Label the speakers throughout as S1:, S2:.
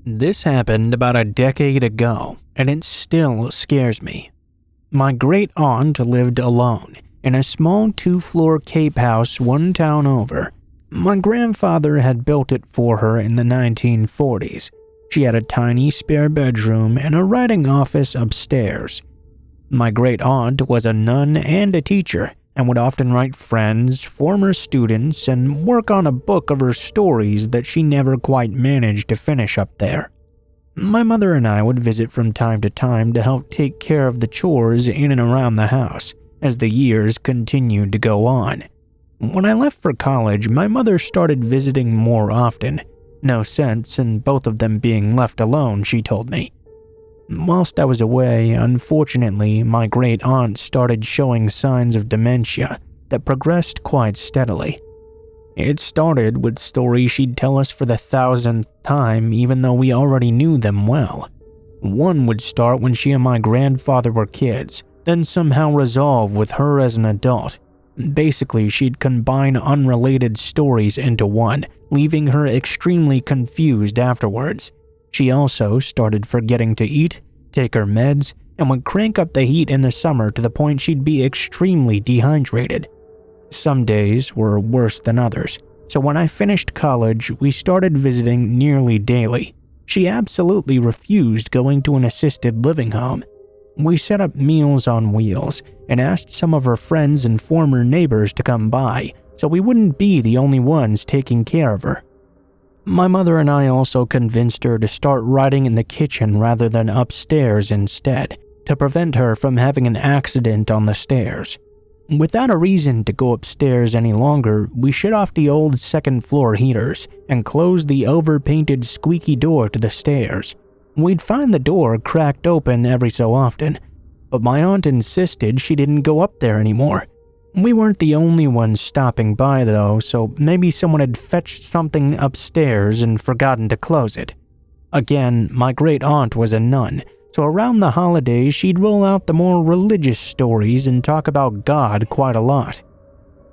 S1: This happened about a decade ago, and it still scares me. My great aunt lived alone in a small 2-floor Cape house one town over. My grandfather had built it for her in the 1940s. She had a tiny spare bedroom and a writing office upstairs. My great aunt was a nun and a teacher, and would often write friends, former students, and work on a book of her stories that she never quite managed to finish up there. My mother and I would visit from time to help take care of the chores in and around the house as the years continued to go on. When I left for college, my mother started visiting more often. No sense in both of them being left alone, she told me. Whilst I was away, unfortunately, my great aunt started showing signs of dementia that progressed quite steadily. It started with stories she'd tell us for the 1,000th time, even though we already knew them well. One would start when she and my grandfather were kids, then somehow resolve with her as an adult. Basically, she'd combine unrelated stories into one, leaving her extremely confused afterwards. She also started forgetting to eat, take her meds, and would crank up the heat in the summer to the point she'd be extremely dehydrated. Some days were worse than others, so when I finished college, we started visiting nearly daily. She absolutely refused going to an assisted living home. We set up meals on wheels and asked some of her friends and former neighbors to come by, so we wouldn't be the only ones taking care of her. My mother and I also convinced her to start writing in the kitchen rather than upstairs instead, to prevent her from having an accident on the stairs. Without a reason to go upstairs any longer, we shut off the old 2nd-floor heaters and closed the overpainted squeaky door to the stairs. We'd find the door cracked open every so often, but my aunt insisted she didn't go up there anymore. We weren't the only ones stopping by though, so maybe someone had fetched something upstairs and forgotten to close it. Again, my great aunt was a nun, so around the holidays she'd roll out the more religious stories and talk about God quite a lot.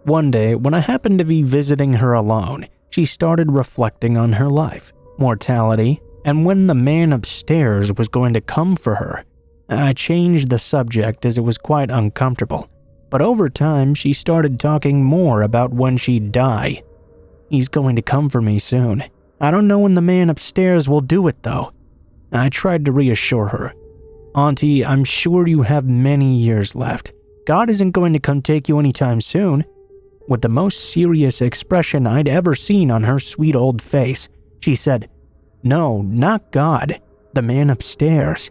S1: One day, when I happened to be visiting her alone, she started reflecting on her life, mortality, and when the man upstairs was going to come for her. I changed the subject as it was quite uncomfortable, but over time she started talking more about when she'd die. He's going to come for me soon. I don't know when the man upstairs will do it though. I tried to reassure her. Auntie, I'm sure you have many years left. God isn't going to come take you anytime soon. With the most serious expression I'd ever seen on her sweet old face, she said, "No, not God, the man upstairs."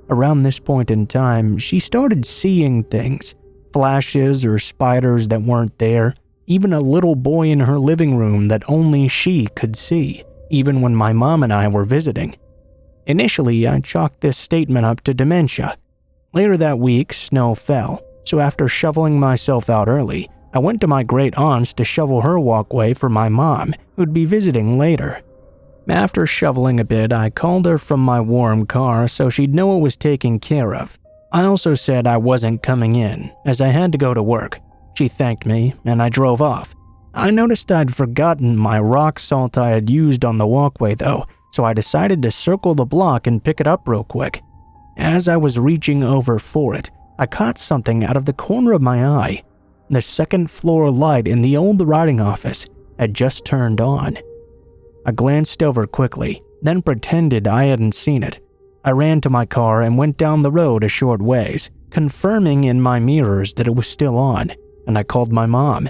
S1: Around this point in time, she started seeing things, flashes or spiders that weren't there, even a little boy in her living room that only she could see, even when my mom and I were visiting. Initially, I chalked this statement up to dementia. Later that week, snow fell, so after shoveling myself out early, I went to my great aunt's to shovel her walkway for my mom, who'd be visiting later. After shoveling a bit, I called her from my warm car so she'd know it was taken care of. I also said I wasn't coming in, as I had to go to work. She thanked me, and I drove off. I noticed I'd forgotten my rock salt I had used on the walkway though, so I decided to circle the block and pick it up real quick. As I was reaching over for it, I caught something out of the corner of my eye. The 2nd-floor light in the old writing office had just turned on. I glanced over quickly, then pretended I hadn't seen it. I ran to my car and went down the road a short ways, confirming in my mirrors that it was still on, and I called my mom.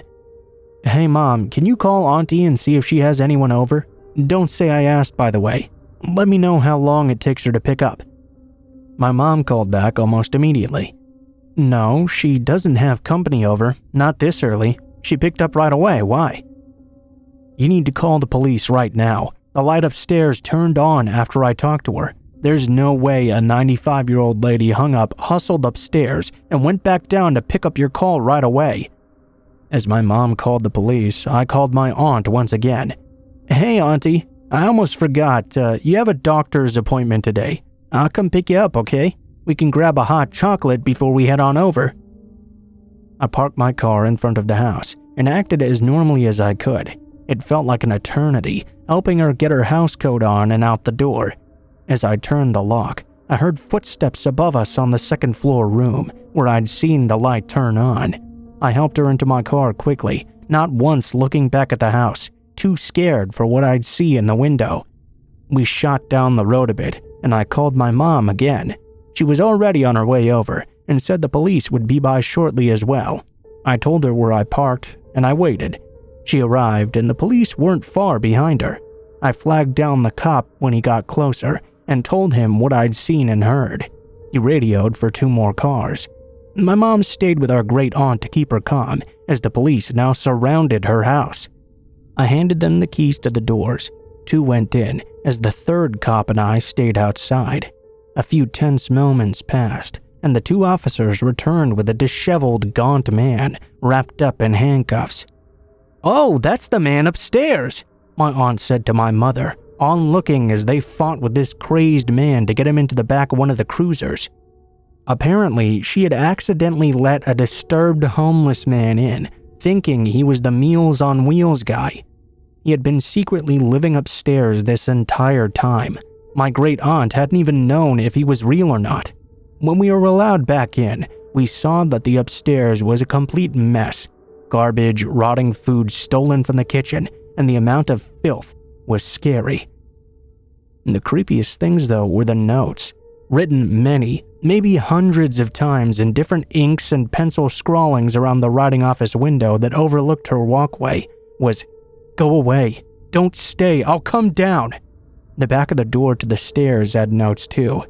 S1: "Hey Mom, can you call Auntie and see if she has anyone over? Don't say I asked, by the way. Let me know how long it takes her to pick up." My mom called back almost immediately. "No, she doesn't have company over, not this early. She picked up right away, why?" "You need to call the police right now. The light upstairs turned on after I talked to her. There's no way a 95-year-old lady hung up, hustled upstairs, and went back down to pick up your call right away." As my mom called the police, I called my aunt once again. "Hey Auntie, I almost forgot, you have a doctor's appointment today. I'll come pick you up, okay? We can grab a hot chocolate before we head on over." I parked my car in front of the house and acted as normally as I could. It felt like an eternity helping her get her housecoat on and out the door. As I turned the lock, I heard footsteps above us on the second-floor room, where I'd seen the light turn on. I helped her into my car quickly, not once looking back at the house, too scared for what I'd see in the window. We shot down the road a bit, and I called my mom again. She was already on her way over, and said the police would be by shortly as well. I told her where I parked, and I waited. She arrived, and the police weren't far behind her. I flagged down the cop when he got closer, and told him what I'd seen and heard. He radioed for 2 more cars. My mom stayed with our great aunt to keep her calm, as the police now surrounded her house. I handed them the keys to the doors. 2 went in, as the 3rd cop and I stayed outside. A few tense moments passed, and the 2 officers returned with a disheveled, gaunt man wrapped up in handcuffs. "Oh, that's the man upstairs," my aunt said to my mother, onlooking as they fought with this crazed man to get him into the back of one of the cruisers. Apparently, she had accidentally let a disturbed homeless man in, thinking he was the Meals on Wheels guy. He had been secretly living upstairs this entire time. My great aunt hadn't even known if he was real or not. When we were allowed back in, we saw that the upstairs was a complete mess. Garbage, rotting food stolen from the kitchen, and the amount of filth was scary. The creepiest things, though, were the notes, written many, maybe hundreds of times in different inks and pencil scrawlings around the writing office window that overlooked her walkway, was, "Go away. Don't stay. I'll come down." The back of the door to the stairs had notes too.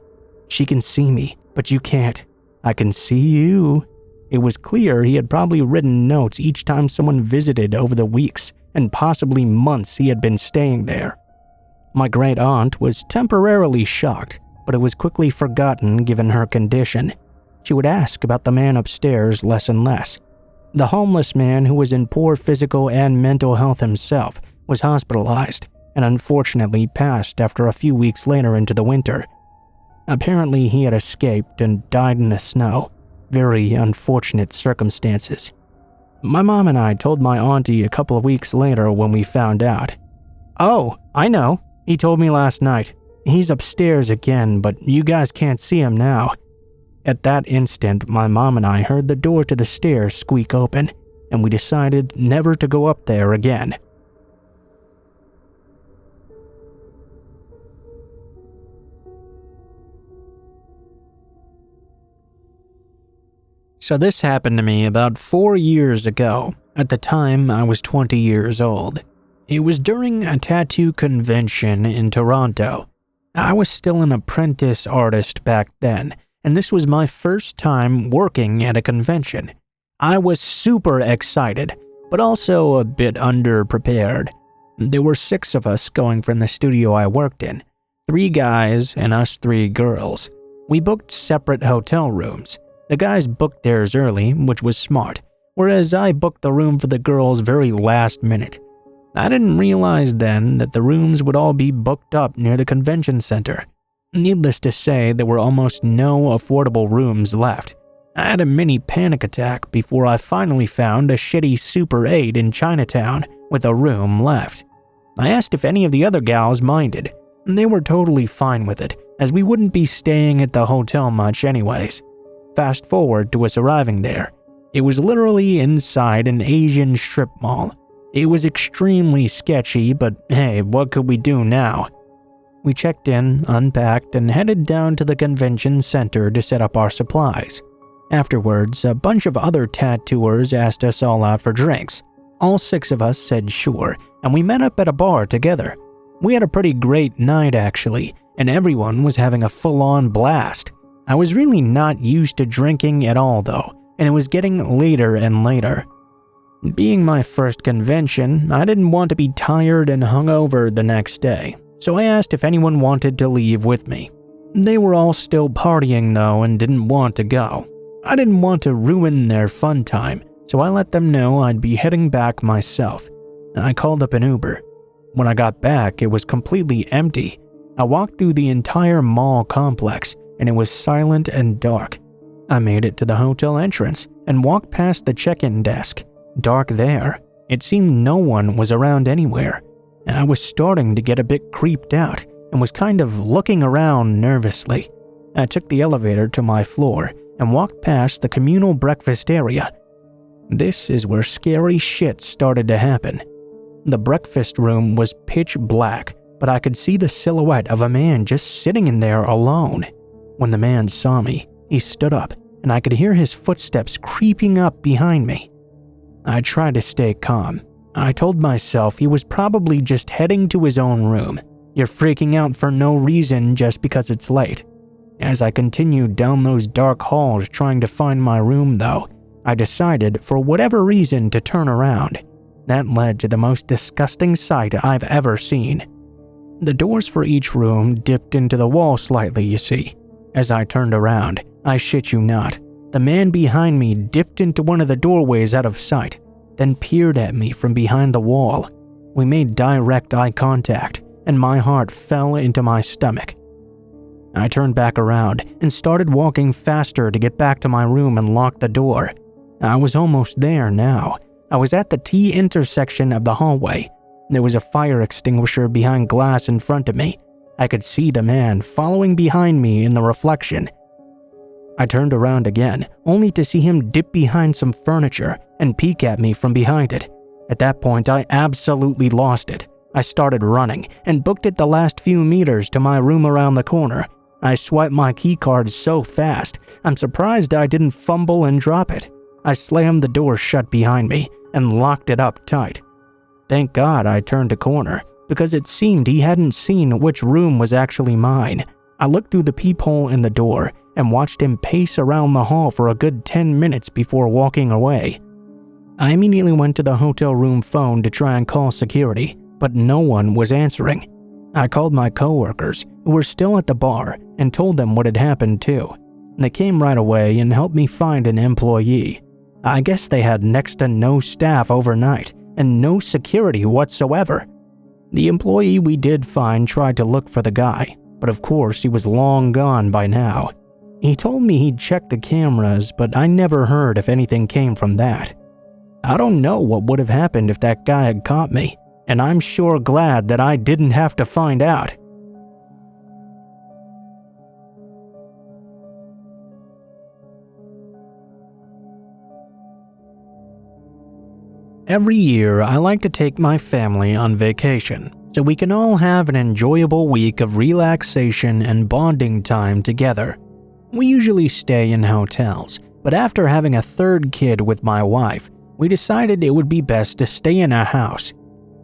S1: "She can see me, but you can't. I can see you." It was clear he had probably written notes each time someone visited over the weeks and possibly months he had been staying there. My great aunt was temporarily shocked, but it was quickly forgotten given her condition. She would ask about the man upstairs less and less. The homeless man, who was in poor physical and mental health himself, was hospitalized and unfortunately passed after a few weeks later into the winter. Apparently he had escaped and died in the snow. Very unfortunate circumstances. My mom and I told my auntie a couple of weeks later when we found out. "Oh, I know. He told me last night. He's upstairs again, but you guys can't see him now." At that instant, my mom and I heard the door to the stairs squeak open, and we decided never to go up there again. So this happened to me about 4 years ago. At the time, I was 20 years old. It was during a tattoo convention in Toronto. I was still an apprentice artist back then, and this was my first time working at a convention. I was super excited, but also a bit underprepared. There were 6 of us going from the studio I worked in, 3 guys and us 3 girls. We booked separate hotel rooms. The guys booked theirs early, which was smart, whereas I booked the room for the girls very last minute. I didn't realize then that the rooms would all be booked up near the convention center. Needless to say, there were almost no affordable rooms left. I had a mini panic attack before I finally found a shitty Super 8 in Chinatown with a room left. I asked if any of the other gals minded. They were totally fine with it, as we wouldn't be staying at the hotel much anyways. Fast forward to us arriving there. It was literally inside an Asian strip mall. It was extremely sketchy, but hey, what could we do now? We checked in, unpacked, and headed down to the convention center to set up our supplies. Afterwards, a bunch of other tattooers asked us all out for drinks. All 6 of us said sure, and we met up at a bar together. We had a pretty great night actually, and everyone was having a full-on blast. I was really not used to drinking at all though, and it was getting later and later. Being my first convention, I didn't want to be tired and hungover the next day, so I asked if anyone wanted to leave with me. They were all still partying though and didn't want to go. I didn't want to ruin their fun time, so I let them know I'd be heading back myself. I called up an Uber. When I got back, it was completely empty. I walked through the entire mall complex, and it was silent and dark. I made it to the hotel entrance and walked past the check-in desk. Dark there. It seemed no one was around anywhere. I was starting to get a bit creeped out and was kind of looking around nervously. I took the elevator to my floor and walked past the communal breakfast area. This is where scary shit started to happen. The breakfast room was pitch black, but I could see the silhouette of a man just sitting in there alone. When the man saw me, he stood up, and I could hear his footsteps creeping up behind me. I tried to stay calm. I told myself he was probably just heading to his own room. You're freaking out for no reason just because it's late. As I continued down those dark halls trying to find my room, though, I decided for whatever reason to turn around. That led to the most disgusting sight I've ever seen. The doors for each room dipped into the wall slightly, you see. As I turned around, I shit you not, the man behind me dipped into one of the doorways out of sight, then peered at me from behind the wall. We made direct eye contact, and my heart fell into my stomach. I turned back around and started walking faster to get back to my room and lock the door. I was almost there now. I was at the T intersection of the hallway. There was a fire extinguisher behind glass in front of me. I could see the man following behind me in the reflection. I turned around again, only to see him dip behind some furniture and peek at me from behind it. At that point, I absolutely lost it. I started running and booked it the last few meters to my room around the corner. I swiped my keycard so fast, I'm surprised I didn't fumble and drop it. I slammed the door shut behind me and locked it up tight. Thank God I turned a corner, because it seemed he hadn't seen which room was actually mine. I looked through the peephole in the door and watched him pace around the hall for a good 10 minutes before walking away. I immediately went to the hotel room phone to try and call security, but no one was answering. I called my coworkers, who were still at the bar, and told them what had happened too. They came right away and helped me find an employee. I guess they had next to no staff overnight and no security whatsoever. The employee we did find tried to look for the guy, but of course he was long gone by now. He told me he'd checked the cameras, but I never heard if anything came from that. I don't know what would have happened if that guy had caught me, and I'm sure glad that I didn't have to find out. Every year, I like to take my family on vacation, so we can all have an enjoyable week of relaxation and bonding time together. We usually stay in hotels, but after having a third kid with my wife, we decided it would be best to stay in a house.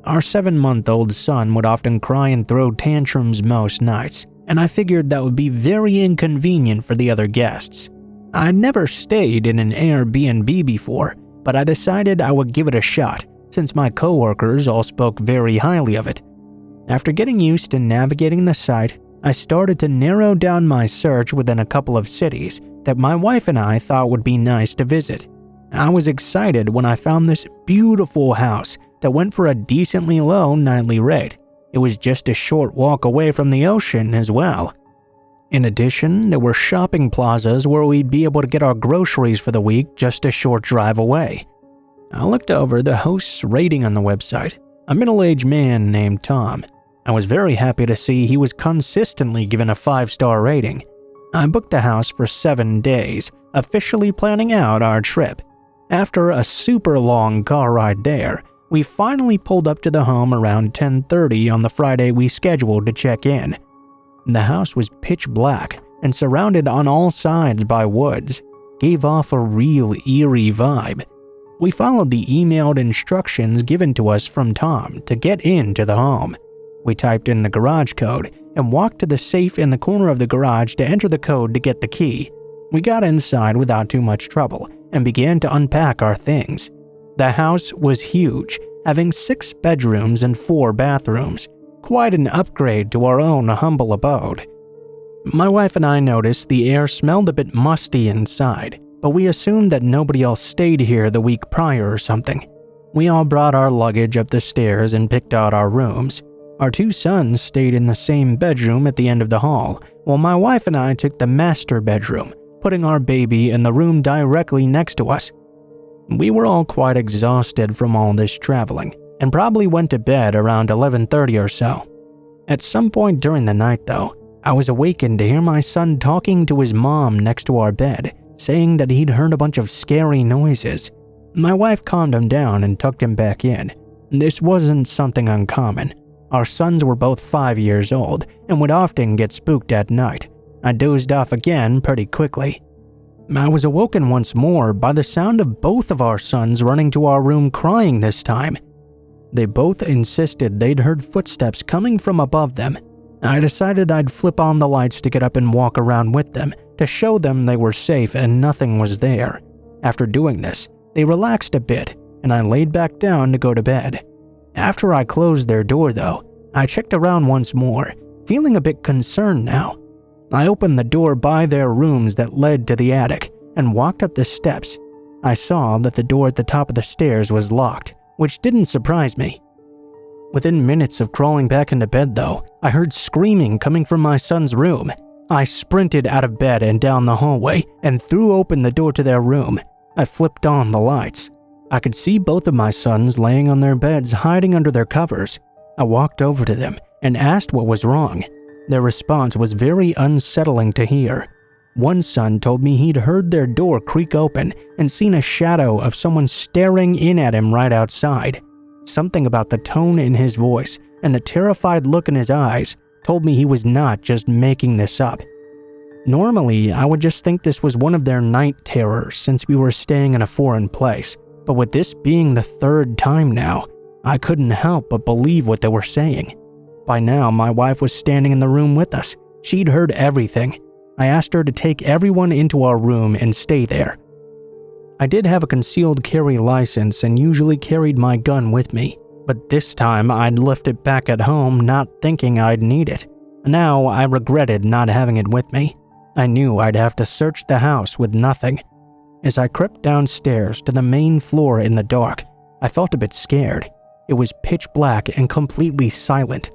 S1: Our 7-month-old son would often cry and throw tantrums most nights, and I figured that would be very inconvenient for the other guests. I'd never stayed in an Airbnb before, but I decided I would give it a shot, since my coworkers all spoke very highly of it. After getting used to navigating the site, I started to narrow down my search within a couple of cities that my wife and I thought would be nice to visit. I was excited when I found this beautiful house that went for a decently low nightly rate. It was just a short walk away from the ocean as well. In addition, there were shopping plazas where we'd be able to get our groceries for the week just a short drive away. I looked over the host's rating on the website, a middle-aged man named Tom. I was very happy to see he was consistently given a 5-star rating. I booked the house for 7 days, officially planning out our trip. After a super long car ride there, we finally pulled up to the home around 10:30 on the Friday we scheduled to check in. The house was pitch black and surrounded on all sides by woods, gave off a real eerie vibe. We followed the emailed instructions given to us from Tom to get into the home. We typed in the garage code and walked to the safe in the corner of the garage to enter the code to get the key. We got inside without too much trouble and began to unpack our things. The house was huge, having 6 bedrooms and 4 bathrooms. Quite an upgrade to our own humble abode. My wife and I noticed the air smelled a bit musty inside, but we assumed that nobody else stayed here the week prior or something. We all brought our luggage up the stairs and picked out our rooms. Our 2 sons stayed in the same bedroom at the end of the hall, while my wife and I took the master bedroom, putting our baby in the room directly next to us. We were all quite exhausted from all this traveling, and probably went to bed around 11:30 or so. At some point during the night though, I was awakened to hear my son talking to his mom next to our bed, saying that he'd heard a bunch of scary noises. My wife calmed him down and tucked him back in. This wasn't something uncommon. Our sons were both 5 years old and would often get spooked at night. I dozed off again pretty quickly. I was awoken once more by the sound of both of our sons running to our room crying this time. They both insisted they'd heard footsteps coming from above them. I decided I'd flip on the lights to get up and walk around with them to show them they were safe and nothing was there. After doing this, they relaxed a bit and I laid back down to go to bed. After I closed their door though, I checked around once more, feeling a bit concerned now. I opened the door by their rooms that led to the attic and walked up the steps. I saw that the door at the top of the stairs was locked, which didn't surprise me. Within minutes of crawling back into bed though, I heard screaming coming from my son's room. I sprinted out of bed and down the hallway and threw open the door to their room. I flipped on the lights. I could see both of my sons laying on their beds hiding under their covers. I walked over to them and asked what was wrong. Their response was very unsettling to hear. One son told me he'd heard their door creak open and seen a shadow of someone staring in at him right outside. Something about the tone in his voice and the terrified look in his eyes told me he was not just making this up. Normally, I would just think this was one of their night terrors since we were staying in a foreign place, but with this being the third time now, I couldn't help but believe what they were saying. By now, my wife was standing in the room with us. She'd heard everything. I asked her to take everyone into our room and stay there. I did have a concealed carry license and usually carried my gun with me, but this time I'd left it back at home not thinking I'd need it. Now I regretted not having it with me. I knew I'd have to search the house with nothing. As I crept downstairs to the main floor in the dark, I felt a bit scared. It was pitch black and completely silent.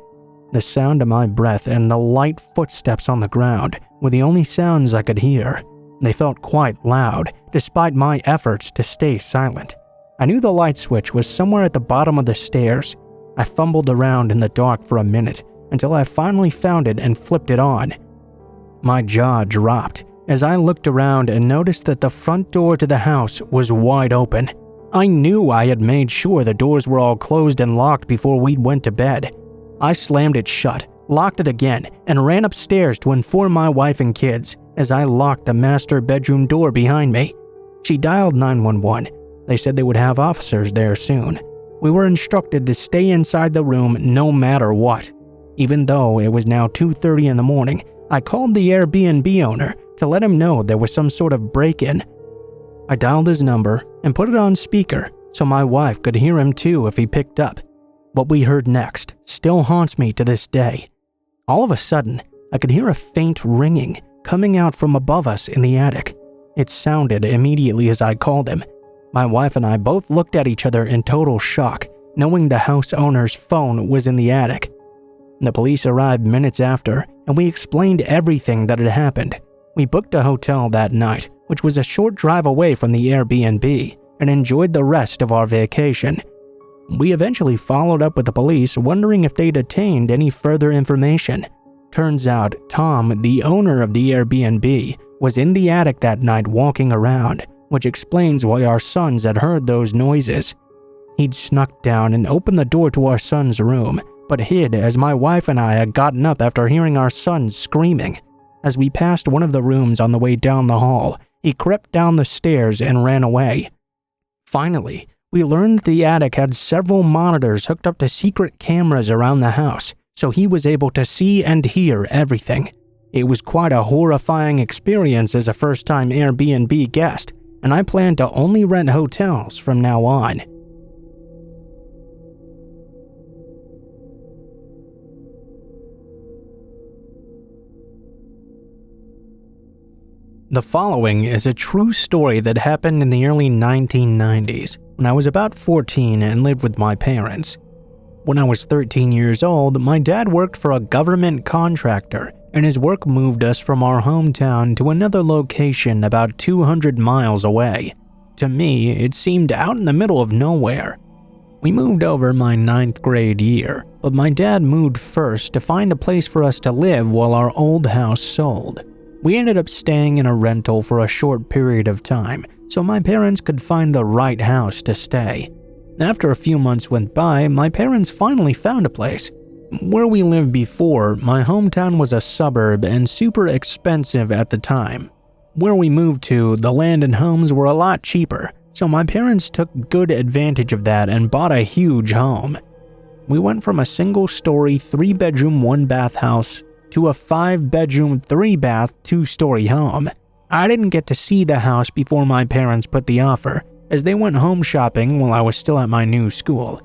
S1: The sound of my breath and the light footsteps on the ground were the only sounds I could hear. They felt quite loud, despite my efforts to stay silent. I knew the light switch was somewhere at the bottom of the stairs. I fumbled around in the dark for a minute until I finally found it and flipped it on. My jaw dropped as I looked around and noticed that the front door to the house was wide open. I knew I had made sure the doors were all closed and locked before we went to bed. I slammed it shut, locked it again, and ran upstairs to inform my wife and kids as I locked the master bedroom door behind me. She dialed 911. They said they would have officers there soon. We were instructed to stay inside the room no matter what. Even though it was now 2:30 in the morning, I called the Airbnb owner to let him know there was some sort of break-in. I dialed his number and put it on speaker so my wife could hear him too if he picked up. What we heard next still haunts me to this day. All of a sudden, I could hear a faint ringing coming out from above us in the attic. It sounded immediately as I called him. My wife and I both looked at each other in total shock, knowing the house owner's phone was in the attic. The police arrived minutes after, and we explained everything that had happened. We booked a hotel that night, which was a short drive away from the Airbnb, and enjoyed the rest of our vacation. We eventually followed up with the police, wondering if they'd attained any further information. Turns out, Tom, the owner of the Airbnb, was in the attic that night walking around, which explains why our sons had heard those noises. He'd snuck down and opened the door to our son's room, but hid as my wife and I had gotten up after hearing our sons screaming. As we passed one of the rooms on the way down the hall, he crept down the stairs and ran away. Finally, we learned that the attic had several monitors hooked up to secret cameras around the house, so he was able to see and hear everything. It was quite a horrifying experience as a first-time Airbnb guest, and I plan to only rent hotels from now on. The following is a true story that happened in the early 1990s when I was about 14 and lived with my parents. When I was 13 years old, my dad worked for a government contractor, and his work moved us from our hometown to another location about 200 miles away. To me, it seemed out in the middle of nowhere. We moved over my 9th grade year, but my dad moved first to find a place for us to live while our old house sold. We ended up staying in a rental for a short period of time, so my parents could find the right house to stay. After a few months went by, my parents finally found a place. Where we lived before, my hometown was a suburb and super expensive at the time. Where we moved to, the land and homes were a lot cheaper, so my parents took good advantage of that and bought a huge home. We went from a single-story 3-bedroom 1-bath house to a 5-bedroom 3-bath 2-story home. I didn't get to see the house before my parents put the offer, as they went home shopping while I was still at my new school.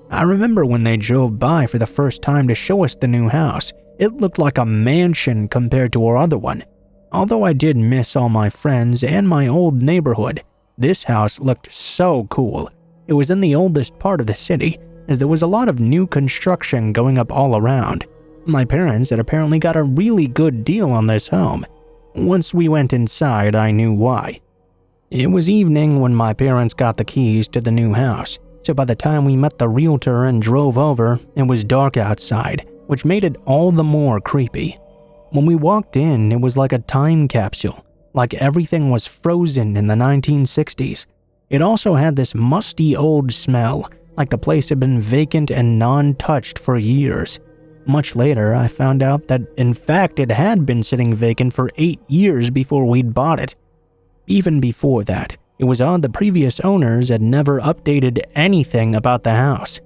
S1: I remember when they drove by for the first time to show us the new house. It looked like a mansion compared to our other one. Although I did miss all my friends and my old neighborhood, this house looked so cool. It was in the oldest part of the city, as there was a lot of new construction going up all around. My parents had apparently got a really good deal on this home. Once we went inside, I knew why. It was evening when my parents got the keys to the new house, so by the time we met the realtor and drove over, it was dark outside, which made it all the more creepy. When we walked in, it was like a time capsule, like everything was frozen in the 1960s. It also had this musty old smell, like the place had been vacant and non-touched for years. Much later, I found out that in fact it had been sitting vacant for 8 years before we'd bought it. Even before that, it was odd the previous owners had never updated anything about the house.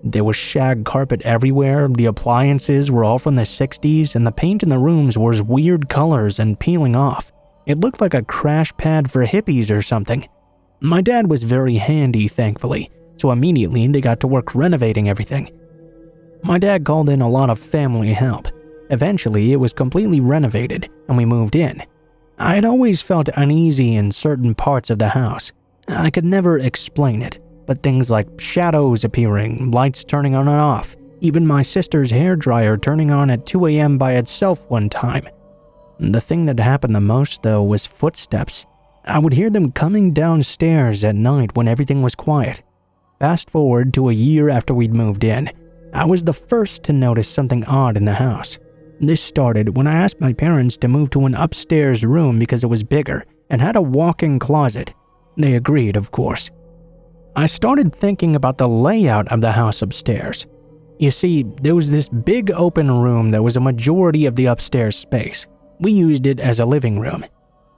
S1: There was shag carpet everywhere, the appliances were all from the 60s, and the paint in the rooms was weird colors and peeling off. It looked like a crash pad for hippies or something. My dad was very handy, thankfully, so immediately they got to work renovating everything. My dad called in a lot of family help. Eventually, it was completely renovated, and we moved in. I had always felt uneasy in certain parts of the house. I could never explain it, but things like shadows appearing, lights turning on and off, even my sister's hairdryer turning on at 2 a.m. by itself one time. The thing that happened the most, though, was footsteps. I would hear them coming downstairs at night when everything was quiet. Fast forward to a year after we'd moved in, I was the first to notice something odd in the house. This started when I asked my parents to move to an upstairs room because it was bigger and had a walk-in closet. They agreed, of course. I started thinking about the layout of the house upstairs. You see, there was this big open room that was a majority of the upstairs space. We used it as a living room.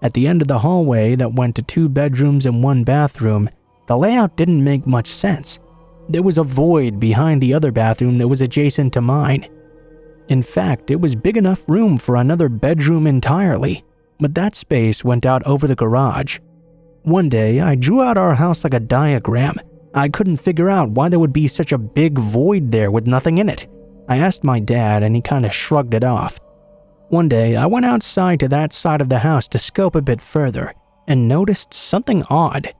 S1: At the end of the hallway that went to 2 bedrooms and 1 bathroom, the layout didn't make much sense. There was a void behind the other bathroom that was adjacent to mine. In fact, it was big enough room for another bedroom entirely, but that space went out over the garage. One day, I drew out our house like a diagram. I couldn't figure out why there would be such a big void there with nothing in it. I asked my dad and he kinda shrugged it off. One day, I went outside to that side of the house to scope a bit further and noticed something odd.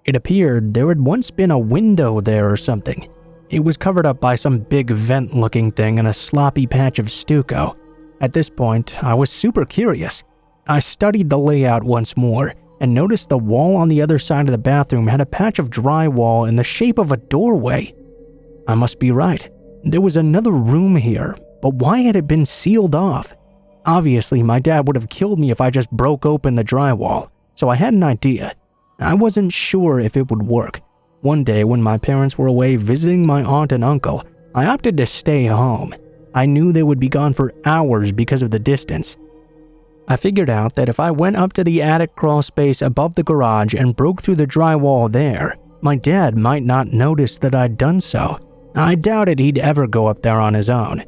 S1: It appeared there had once been a window there or something. It was covered up by some big vent-looking thing and a sloppy patch of stucco. At this point, I was super curious. I studied the layout once more and noticed the wall on the other side of the bathroom had a patch of drywall in the shape of a doorway. I must be right. There was another room here, but why had it been sealed off? Obviously, my dad would have killed me if I just broke open the drywall, so I had an idea. I wasn't sure if it would work. One day when my parents were away visiting my aunt and uncle, I opted to stay home. I knew they would be gone for hours because of the distance. I figured out that if I went up to the attic crawl space above the garage and broke through the drywall there, my dad might not notice that I'd done so. I doubted he'd ever go up there on his own.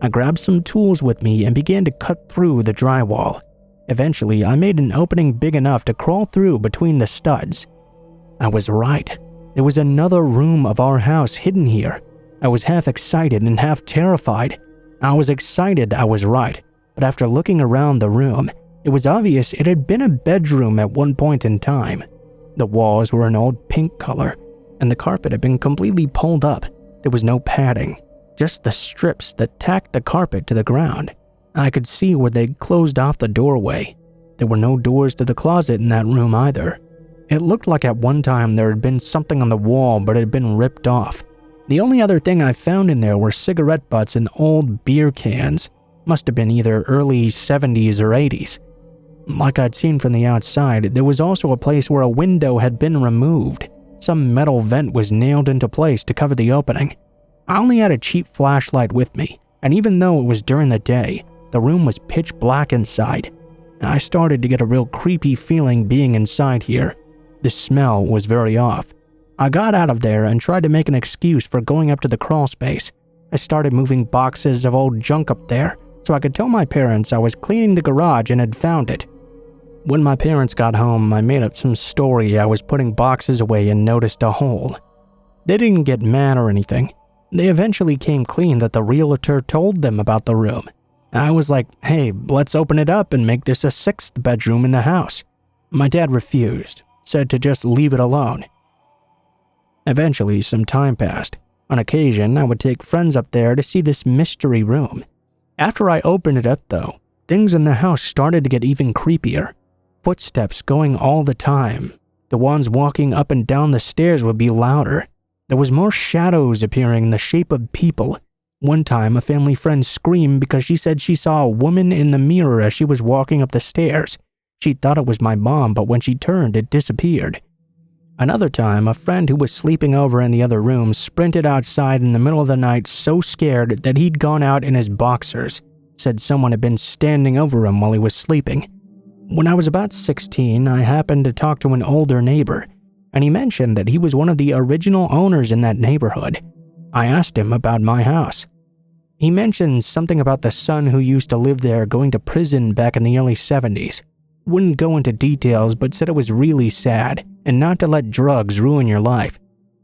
S1: I grabbed some tools with me and began to cut through the drywall. Eventually, I made an opening big enough to crawl through between the studs. I was right. There was another room of our house hidden here. I was half excited and half terrified. I was excited I was right, but after looking around the room, it was obvious it had been a bedroom at one point in time. The walls were an old pink color, and the carpet had been completely pulled up. There was no padding, just the strips that tacked the carpet to the ground. I could see where they'd closed off the doorway. There were no doors to the closet in that room either. It looked like at one time there had been something on the wall, but it had been ripped off. The only other thing I found in there were cigarette butts and old beer cans. Must have been either early 70s or 80s. Like I'd seen from the outside, there was also a place where a window had been removed. Some metal vent was nailed into place to cover the opening. I only had a cheap flashlight with me, and even though it was during the day, the room was pitch black inside. I started to get a real creepy feeling being inside here. The smell was very off. I got out of there and tried to make an excuse for going up to the crawl space. I started moving boxes of old junk up there so I could tell my parents I was cleaning the garage and had found it. When my parents got home, I made up some story I was putting boxes away and noticed a hole. They didn't get mad or anything. They eventually came clean that the realtor told them about the room. I was like, hey, let's open it up and make this a 6th bedroom in the house. My dad refused, said to just leave it alone. Eventually, some time passed. On occasion, I would take friends up there to see this mystery room. After I opened it up, though, things in the house started to get even creepier. Footsteps going all the time. The ones walking up and down the stairs would be louder. There was more shadows appearing in the shape of people. One time, a family friend screamed because she said she saw a woman in the mirror as she was walking up the stairs. She thought it was my mom, but when she turned, it disappeared. Another time, a friend who was sleeping over in the other room sprinted outside in the middle of the night so scared that he'd gone out in his boxers. Said someone had been standing over him while he was sleeping. When I was about 16, I happened to talk to an older neighbor, and he mentioned that he was one of the original owners in that neighborhood. I asked him about my house. He mentioned something about the son who used to live there going to prison back in the early 70s. Wouldn't go into details, but said it was really sad, and not to let drugs ruin your life.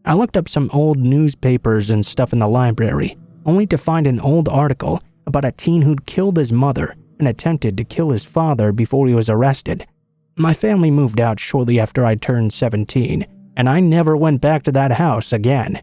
S1: I looked up some old newspapers and stuff in the library, only to find an old article about a teen who'd killed his mother and attempted to kill his father before he was arrested. My family moved out shortly after I turned 17, and I never went back to that house again.